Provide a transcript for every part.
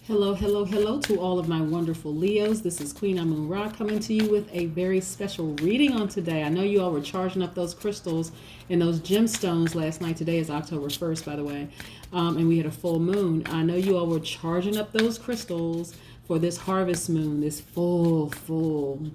Hello, hello, hello to all of my wonderful Leos. This is Queen Amun Ra coming to you with a very special reading on today. I know you all were charging up those crystals and those gemstones last night. Today is October 1st, by the way, and we had a full moon. I know you all were charging up those crystals for this harvest moon, this full,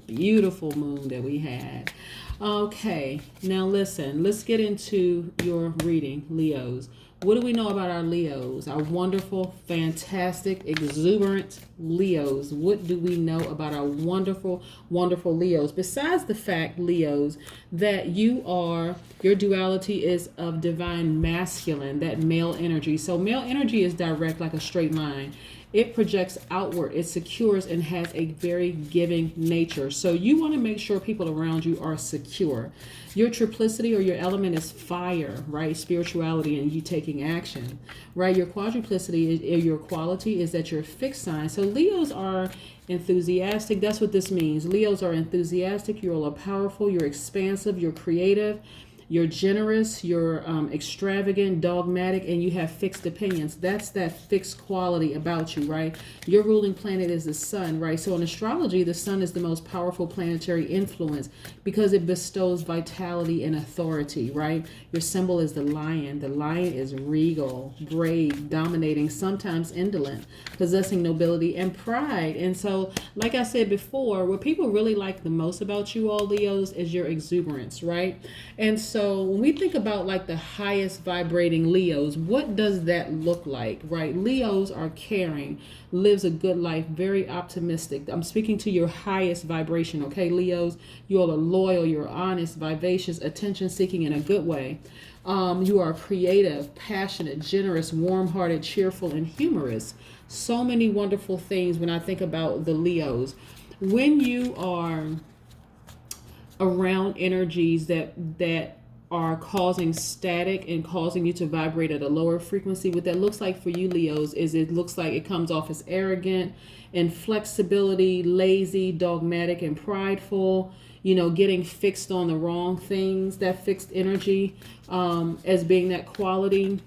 beautiful moon that we had. Okay, now listen, let's get into your reading, Leos. What do we know about our Leos? Our wonderful, fantastic, exuberant Leos. What do we know about our wonderful, wonderful Leos? Besides the fact, Leos, that your duality is of divine masculine, that male energy. So male energy is direct like a straight line. It projects outward, it secures, and has a very giving nature. So you want to make sure people around you are secure. Your triplicity or your element is fire, right? Spirituality and you taking action, right? Your quadruplicity, your quality is that you're a fixed sign. So Leos are enthusiastic. That's what this means. Leos are enthusiastic. You're all powerful. You're expansive. You're creative. You're generous, you're extravagant, dogmatic, and you have fixed opinions. That's that fixed quality about you, right? Your ruling planet is the sun, right? So in astrology, the sun is the most powerful planetary influence because it bestows vitality and authority, right? Your symbol is the lion. The lion is regal, brave, dominating, sometimes indolent, possessing nobility and pride. And so, like I said before, what people really like the most about you all, Leos, is your exuberance, right? And so when we think about like the highest vibrating Leos, what does that look like, right? Leos are caring, lives a good life, very optimistic. I'm speaking to your highest vibration, okay, Leos? You all are loyal, you're honest, vivacious, attention seeking in a good way. You are creative, passionate, generous, warm-hearted, cheerful, and humorous. So many wonderful things when I think about the Leos. When you are around energies that are causing static and causing you to vibrate at a lower frequency, what that looks like for you, Leos, is it looks like it comes off as arrogant, inflexibility, lazy, dogmatic, and prideful, getting fixed on the wrong things, that fixed energy, as being that quality,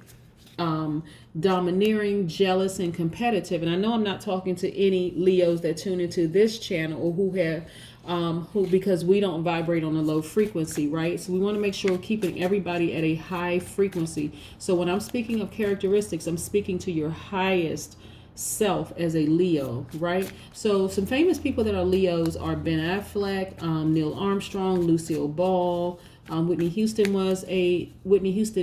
domineering, jealous, and competitive. And I know I'm not talking to any Leos that tune into this channel or who have because we don't vibrate on a low frequency, right? So we want to make sure we're keeping everybody at a high frequency. So when I'm speaking of characteristics, I'm speaking to your highest self as a Leo, right? So some famous people that are Leos are Ben Affleck, Neil Armstrong, Lucille Ball. Whitney Houston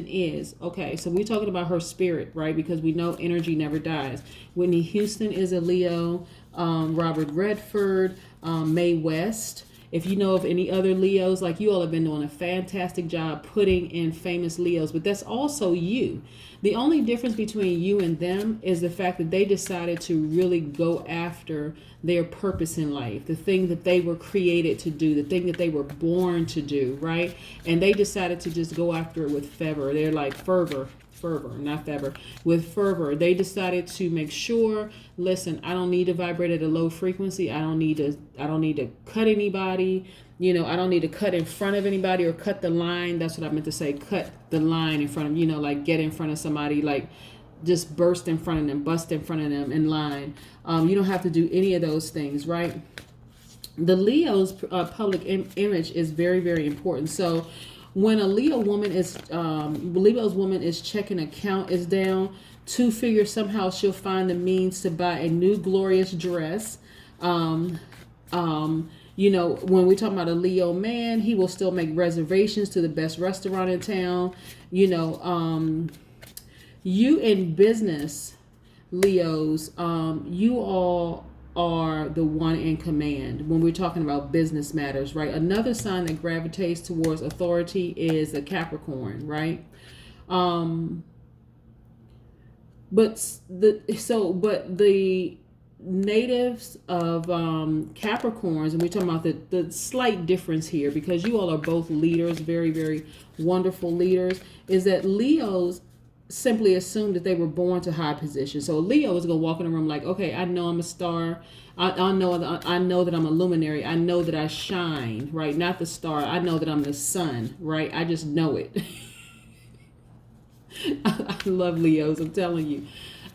is. Okay, so we're talking about her spirit, right? Because we know energy never dies. Whitney Houston is a Leo. Robert Redford, Mae West. If you know of any other Leos, like you all have been doing a fantastic job putting in famous Leos, but that's also you. The only difference between you and them is the fact that they decided to really go after their purpose in life, the thing that they were created to do, the thing that they were born to do, right? And they decided to just go after it with fervor. They're like fervor, not fever, with fervor. They decided to make sure, listen, I don't need to vibrate at a low frequency. I don't need to cut anybody. I don't need to cut in front of anybody or cut the line. That's what I meant to say. Cut the line in front of, like get in front of somebody, like just burst in front of them, bust in front of them in line. You don't have to do any of those things, right? The Leo's public image is very, very important. So when a Leo's woman is checking account is down, to figure somehow she'll find the means to buy a new glorious dress. When we talk about a Leo man, he will still make reservations to the best restaurant in town. You in business, Leos, you all are the one in command when we're talking about business matters, right? Another sign that gravitates towards authority is a Capricorn, right? But the natives of Capricorns, and we're talking about the slight difference here, because you all are both leaders, very, very wonderful leaders, is that Leos simply assume that they were born to high position. So Leo is going to walk in the room like, okay, I know I'm a star. I know that I'm a luminary. I know that I shine, right? Not the star. I know that I'm the sun, right? I just know it. I love Leos, I'm telling you.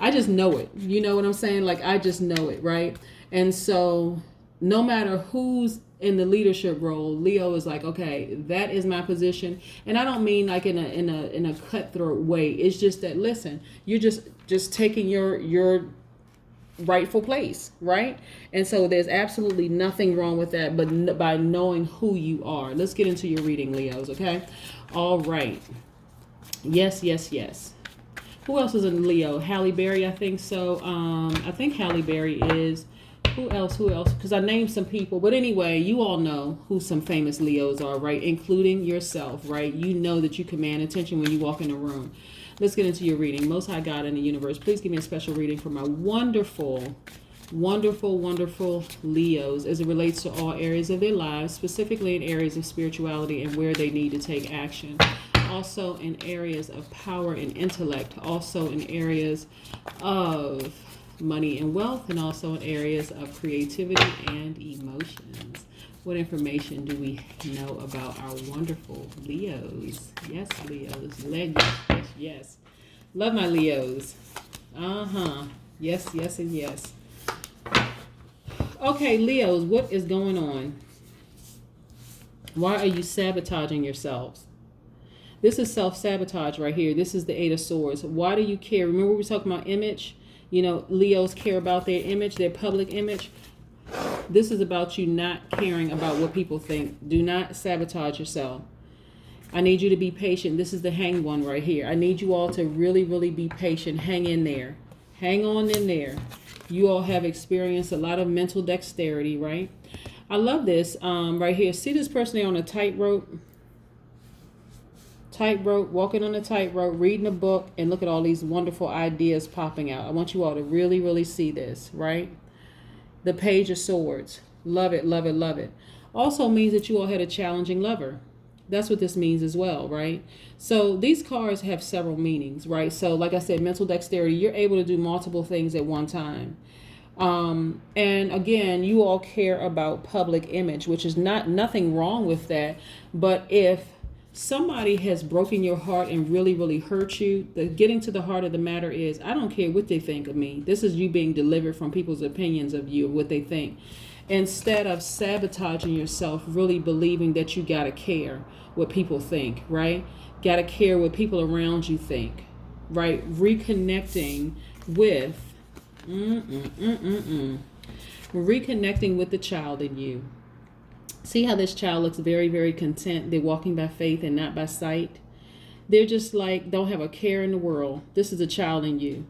I just know it. You know what I'm saying? Like, I just know it, right? And so no matter who's in the leadership role, Leo is like, okay, that is my position. And I don't mean like in a cutthroat way. It's just that, listen, you're just taking your rightful place, right? And so there's absolutely nothing wrong with that, but by knowing who you are. Let's get into your reading, Leos, okay? All right. Yes, yes, yes. Who else is in Leo? Halle Berry, I think so. I think Halle Berry is. Who else? Because I named some people. But anyway, you all know who some famous Leos are, right? Including yourself, right? You know that you command attention when you walk in a room. Let's get into your reading. Most High God in the universe, please give me a special reading for my wonderful, wonderful, wonderful Leos as it relates to all areas of their lives, specifically in areas of spirituality and where they need to take action. Also in areas of power and intellect. Also in areas of money and wealth, and also in areas of creativity and emotions. What information do we know about our wonderful Leos? Yes, Leos. Yes, yes. Love my Leos. Yes, yes, and yes. Okay, Leos, what is going on? Why are you sabotaging yourselves? This is self-sabotage right here. This is the Eight of Swords. Why do you care? Remember we were talking about image? You know, Leos care about their image, their public image. This is about you not caring about what people think. Do not sabotage yourself. I need you to be patient. This is the Hanged One right here. I need you all to really, really be patient. Hang in there. Hang on in there. You all have experienced a lot of mental dexterity, right? I love this right here. See this person there on a tightrope? Tightrope, walking on a tightrope, reading a book, and look at all these wonderful ideas popping out. I want you all to really, really see this, right? The Page of Swords. Love it, love it, love it. Also means that you all had a challenging lover. That's what this means as well, right? So these cards have several meanings, right? So like I said, mental dexterity, you're able to do multiple things at one time. And again, you all care about public image, which is nothing wrong with that. But if somebody has broken your heart and really, really hurt you, getting to the heart of the matter is, I don't care what they think of me. This is you being delivered from people's opinions of you, what they think. Instead of sabotaging yourself, really believing that you got to care what people think, right? Got to care what people around you think, right? Reconnecting with, reconnecting with the child in you. See how this child looks very, very content. They're walking by faith and not by sight. They're just like, don't have a care in the world. This is a child in you.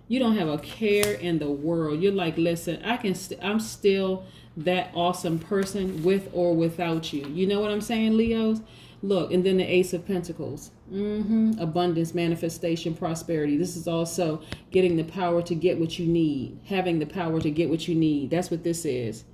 You don't have a care in the world. You're like, listen, I'm still that awesome person with or without you. You know what I'm saying, Leos? Look, and then the Ace of Pentacles. Abundance, manifestation, prosperity. This is also getting the power to get what you need. Having the power to get what you need. That's what this is.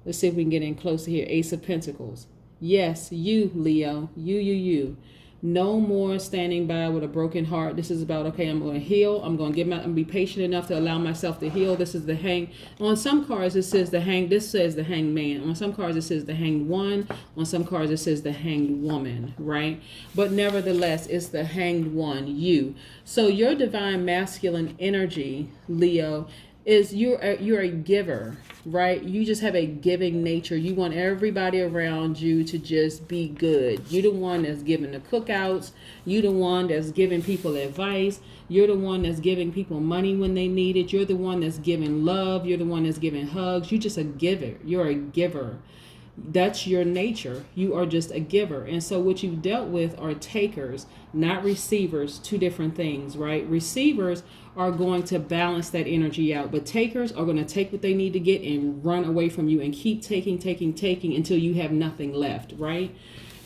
Let's see if we can get in closer here. Ace of Pentacles. Yes, you, Leo. You. No more standing by with a broken heart. This is about, okay, I'm going to heal. I'm going to be patient enough to allow myself to heal. This is the hang. On some cards, it says the hang. This says the hanged man. On some cards, it says the hanged one. On some cards, it says the hanged woman, right? But nevertheless, it's the hanged one, you. So your divine masculine energy, Leo, is you're a giver, right? You just have a giving nature. You want everybody around you to just be good. You're the one that's giving the cookouts. You're the one that's giving people advice. You're the one that's giving people money when they need it. You're the one that's giving love. You're the one that's giving hugs. You're just a giver. You're a giver. That's your nature. You are just a giver. And so what you've dealt with are takers, not receivers. Two different things, right? Receivers are going to balance that energy out, but takers are going to take what they need to get and run away from you and keep taking until you have nothing left, right?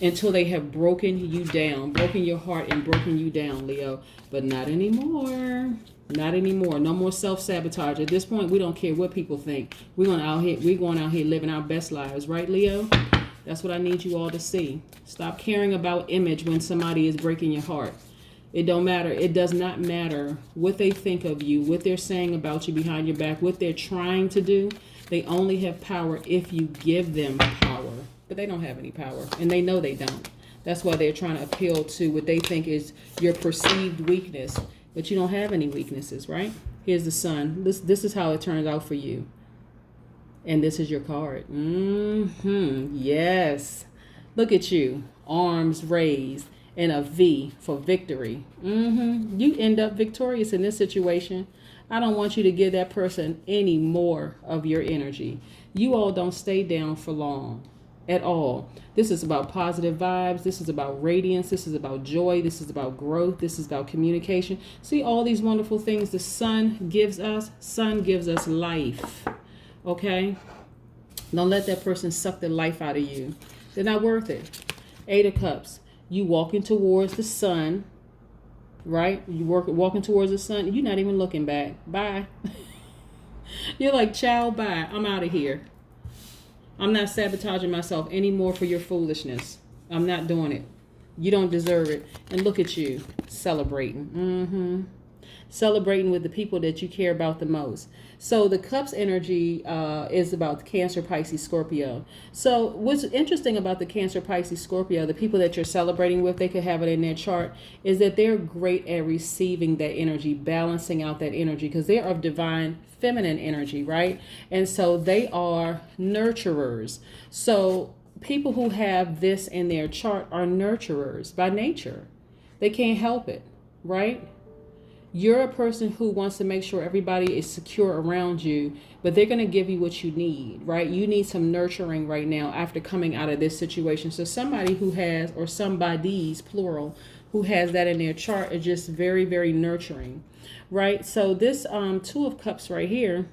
Until they have broken you down, broken your heart and broken you down, Leo. But not anymore. Not anymore. No more self-sabotage. At this point, we don't care what people think. We're going out here living our best lives, right, Leo? That's what I need you all to see. Stop caring about image when somebody is breaking your heart. It don't matter. It does not matter what they think of you, what they're saying about you behind your back, what they're trying to do. They only have power if you give them power. But they don't have any power, and they know they don't. That's why they're trying to appeal to what they think is your perceived weakness. But you don't have any weaknesses, right? Here's the sun. This is how it turns out for you. And this is your card. Yes. Look at you. Arms raised and a V for victory. You end up victorious in this situation. I don't want you to give that person any more of your energy. You all don't stay down for long at all. This is about positive vibes. This is about radiance. This is about joy. This is about growth. This is about communication. See all these wonderful things the sun gives us. Sun gives us life. Okay? Don't let that person suck the life out of you. They're not worth it. 8 of Cups. You walking towards the sun, right? You walking towards the sun. You're not even looking back. Bye. You're like, ciao, bye. I'm out of here. I'm not sabotaging myself anymore for your foolishness. I'm not doing it. You don't deserve it. And look at you celebrating. Celebrating with the people that you care about the most. So the Cups energy is about Cancer, Pisces, Scorpio. So what's interesting about the Cancer, Pisces, Scorpio, the people that you're celebrating with, they could have it in their chart, is that they're great at receiving that energy, balancing out that energy, because they are of divine feminine energy, right? And so they are nurturers. So people who have this in their chart are nurturers by nature. They can't help it, right? You're a person who wants to make sure everybody is secure around you, but they're going to give you what you need, right? You need some nurturing right now after coming out of this situation. So somebody who has, or somebody's plural, who has that in their chart is just very, very nurturing, right? So this 2 of Cups right here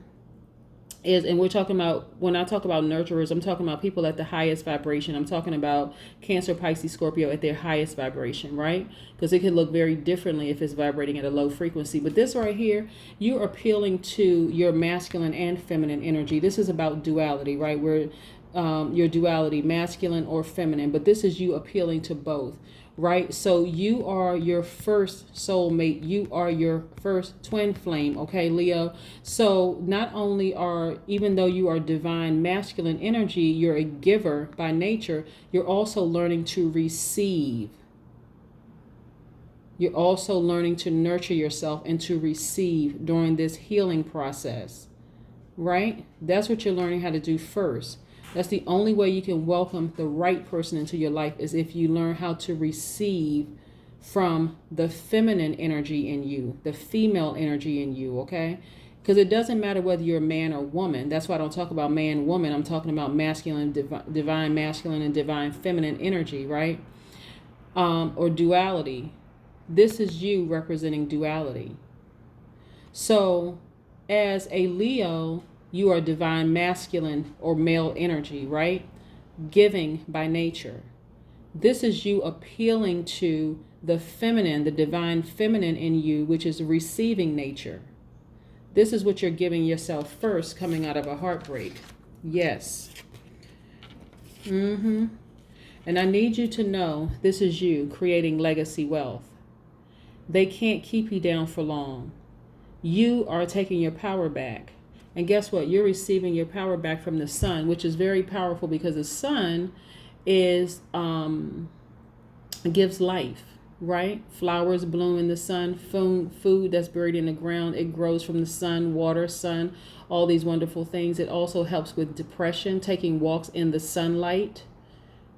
is, and we're talking about, when I talk about nurturers, I'm talking about people at the highest vibration. I'm talking about Cancer, Pisces, Scorpio at their highest vibration, right? Because it could look very differently if it's vibrating at a low frequency. But this right here, you're appealing to your masculine and feminine energy. This is about duality, right? Where your duality, masculine or feminine. But this is you appealing to both, right? So you are your first soulmate. You are your first twin flame, okay, Leo? So not only even though you are divine masculine energy, you're a giver by nature, you're also learning to receive. You're also learning to nurture yourself and to receive during this healing process, right? That's what you're learning how to do first. That's the only way you can welcome the right person into your life, is if you learn how to receive from the feminine energy in you, the female energy in you, okay? Because it doesn't matter whether you're a man or woman. That's why I don't talk about man, woman. I'm talking about masculine, divine masculine and divine feminine energy, right? Or duality. This is you representing duality. So as a Leo, you are divine masculine or male energy, right? Giving by nature. This is you appealing to the feminine, the divine feminine in you, which is receiving nature. This is what you're giving yourself first coming out of a heartbreak. Yes. And I need you to know this is you creating legacy wealth. They can't keep you down for long. You are taking your power back. And guess what? You're receiving your power back from the sun, which is very powerful because the sun is gives life, right? Flowers bloom in the sun. Food that's buried in the ground, it grows from the sun, water, sun, all these wonderful things. It also helps with depression, taking walks in the sunlight,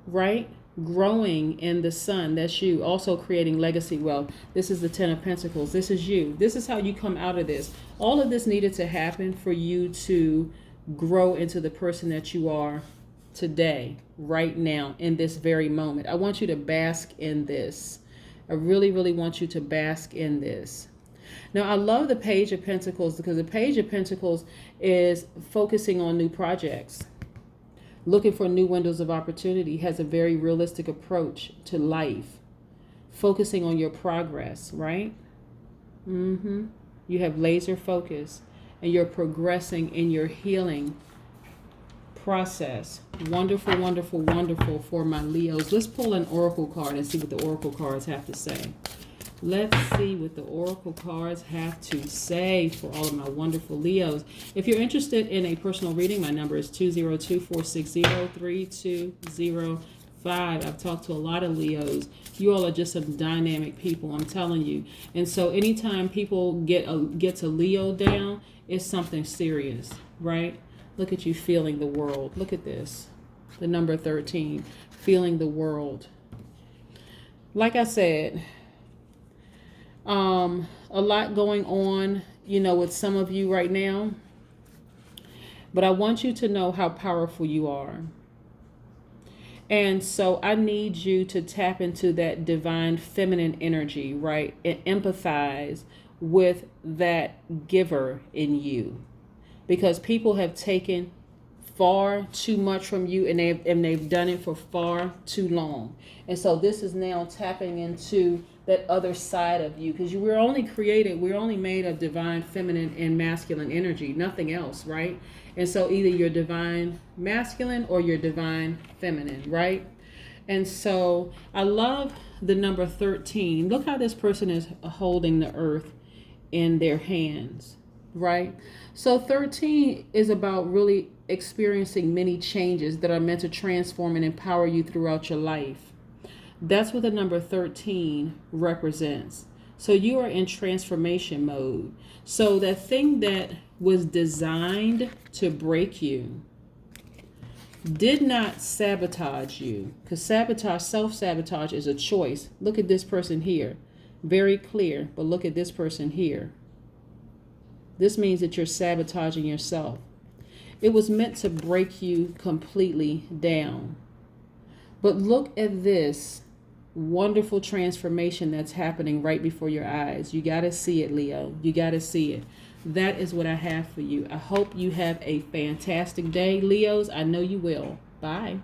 right? Growing in the sun. That's you. Also creating legacy wealth. This is the 10 of Pentacles. This is you. This is how you come out of this. All of this needed to happen for you to grow into the person that you are today, right now, in this very moment. I want you to bask in this. I really, really want you to bask in this. Now, I love the Page of Pentacles because the Page of Pentacles is focusing on new projects. Looking for new windows of opportunity, has a very realistic approach to life. Focusing on your progress, right? You have laser focus and you're progressing in your healing process. Wonderful, wonderful, wonderful for my Leos. Let's pull an oracle card and see what the oracle cards have to say. Let's see what the oracle cards have to say for all of my wonderful Leos. If you're interested in a personal reading, my number is 202-460-3205. 5. I've talked to a lot of Leos. You all are just some dynamic people, I'm telling you. And so anytime people get to Leo down, it's something serious, right? Look at you feeling the world. Look at this. The number 13, feeling the world. Like I said, a lot going on, with some of you right now. But I want you to know how powerful you are. And so I need you to tap into that divine feminine energy, right? And empathize with that giver in you. Because people have taken far too much from you, and they've done it for far too long. And so this is now tapping into that other side of you, because we're only made of divine feminine and masculine energy, nothing else, right? And so either you're divine masculine or you're divine feminine, right? And so I love the number 13. Look how this person is holding the earth in their hands, right? So 13 is about really experiencing many changes that are meant to transform and empower you throughout your life. That's what the number 13 represents. So you are in transformation mode. So that thing that was designed to break you did not sabotage you, because self-sabotage is a choice. Look at this person here. Very clear, but look at this person here. This means that you're sabotaging yourself. It was meant to break you completely down. But look at this wonderful transformation that's happening right before your eyes. You got to see it, Leo. You got to see it. That is what I have for you. I hope you have a fantastic day, Leos. I know you will. Bye.